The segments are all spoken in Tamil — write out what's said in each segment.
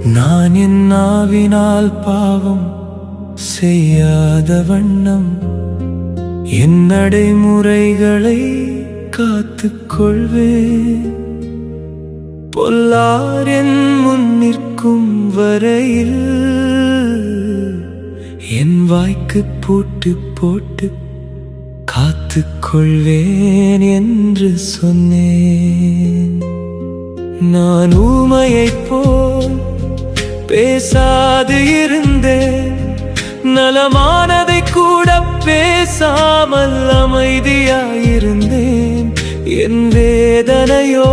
நான் என் நாவினால் பாவம் செய்யாத வண்ணம் என் நடைமுறைகளை காத்துக் கொள்வேன். பொல்லார் என் முன் நிற்கும் வரையில் என் வாய்க்கு பூட்டு போட்டு காத்துக் கொள்வேன் என்று சொன்னேன். நான் ஊமையைப் போல் பேசாது இருந்தேன், நலமானதை கூட பேசாமல் அமைதியாயிருந்தேன். என் வேதனையோ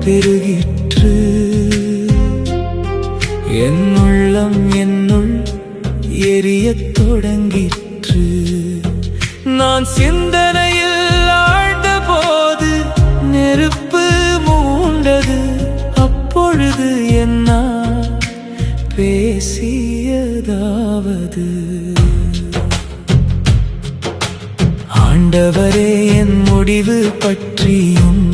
பெருகிற்று, என் உள்ளம் என்னுள் எரியத் தொடங்கிற்று. நான் சிந்தனையில் ஆழ்ந்த போது நெருப்பு மூண்டது. அப்பொழுது என்னால் பேசியதாவது, ஆண்டவரே என் முடிவு பற்றியும்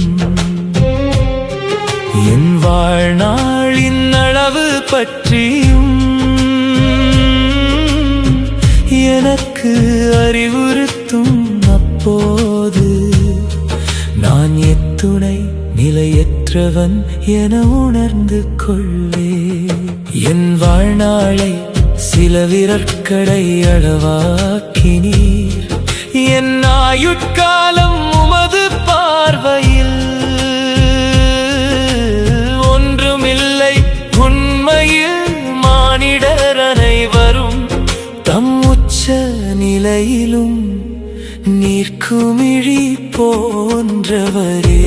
என் வாழ்நாளின் அளவு பற்றியும் எனக்கு அறிவுறுத்தும். அப்போது நான் எத்துணை நிலையற்றவன் என உணர்ந்து கொள்ளே. என் வாழ்நாளை சில விரற்கடை அளவாக்கினீர். என் ஆயுட்காலம் உமது பார்வையில் ஒன்றுமில்லை. உண்மையில் மானிடர் அனைவரும் தம் உச்ச நிலையிலும் நீர்க்குமிழி போன்றவரே.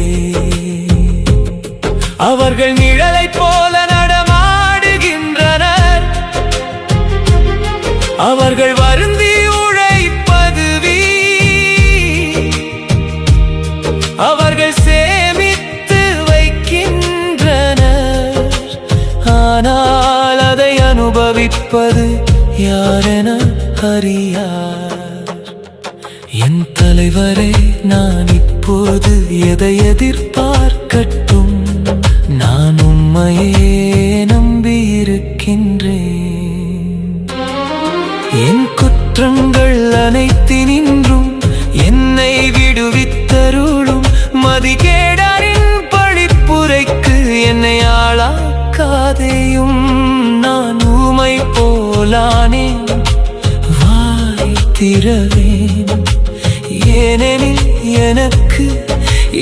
அவர்கள் நிழலைப் போல நடமாடுகின்றனர், அவர்கள் வருந்தி உழைப்பது வீண். அவர்கள் சேமித்து வைக்கின்றனர், ஆனால் அதை அனுபவிப்பது யாரென அறியார். என் தலைவரே, நான் இப்போது எதை எதிர்பார்க்கட்டும்? நான் உம்மையே நம்பியிருக்கின்றேன். என் குற்றங்கள் அனைத்தினின்றும் என்னை விடுவித்தருளும். மதிகேடாரின் பழிப்புரைக்கு என்னை ஆளாக்காதேயும். நான் ஊமை போலானேன், வாய் திறவேன். ஏனெனில் எனக்கு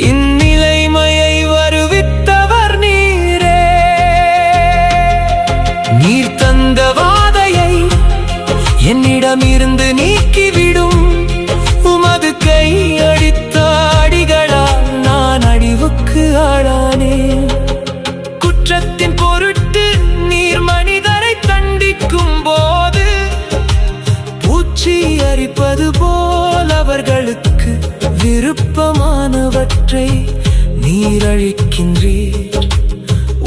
இந்நிலைமையை வருவித்தவர் நீரே. நீர் தந்த வாதையை என்னிடமிருந்து நீக்கிவிடும். உமது கை அடித்த அடிகளால் நான் அழிவுக்கு ஆளானேன். குற்றத்தின் பொருட்டு நீர் மனிதரை தண்டிக்கும் போது பூச்சி அரிப்பது போல் அவர்களுக்கு விருப்பமானவற்றை நீர் அழிக்கின்றீர்.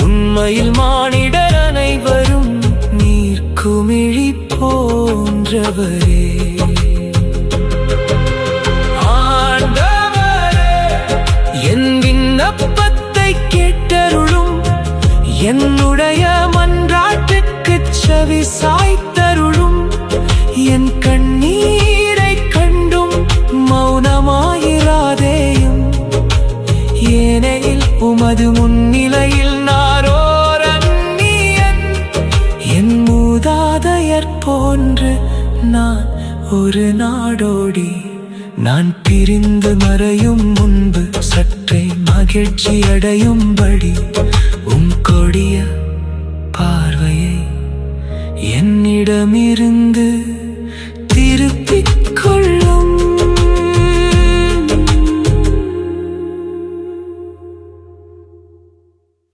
உண்மையில் மானிடர் அனைவரும் நீர் குமிழி போன்றவரே. ஆண்டவரே, என் விண்ணப்பத்தை கேட்டருளும். என்னுடைய மன்றாட்டுக்குச் செவி சாய்த்தருளும். என் கண்ணீரை கண்டும் மௌனமாயிராதேயும். ஏனெனில் உமது முன்னிலையில் நாரோர் அந்நியன். என் மூதாதையர் போன்று நான் ஒரு நாடோடி. நான் பிரிந்து மறையும் முன்பு சற்றே மகிழ்ச்சி அடையும்படி உம் கொடிய பார்வையை என்னிடமிருந்து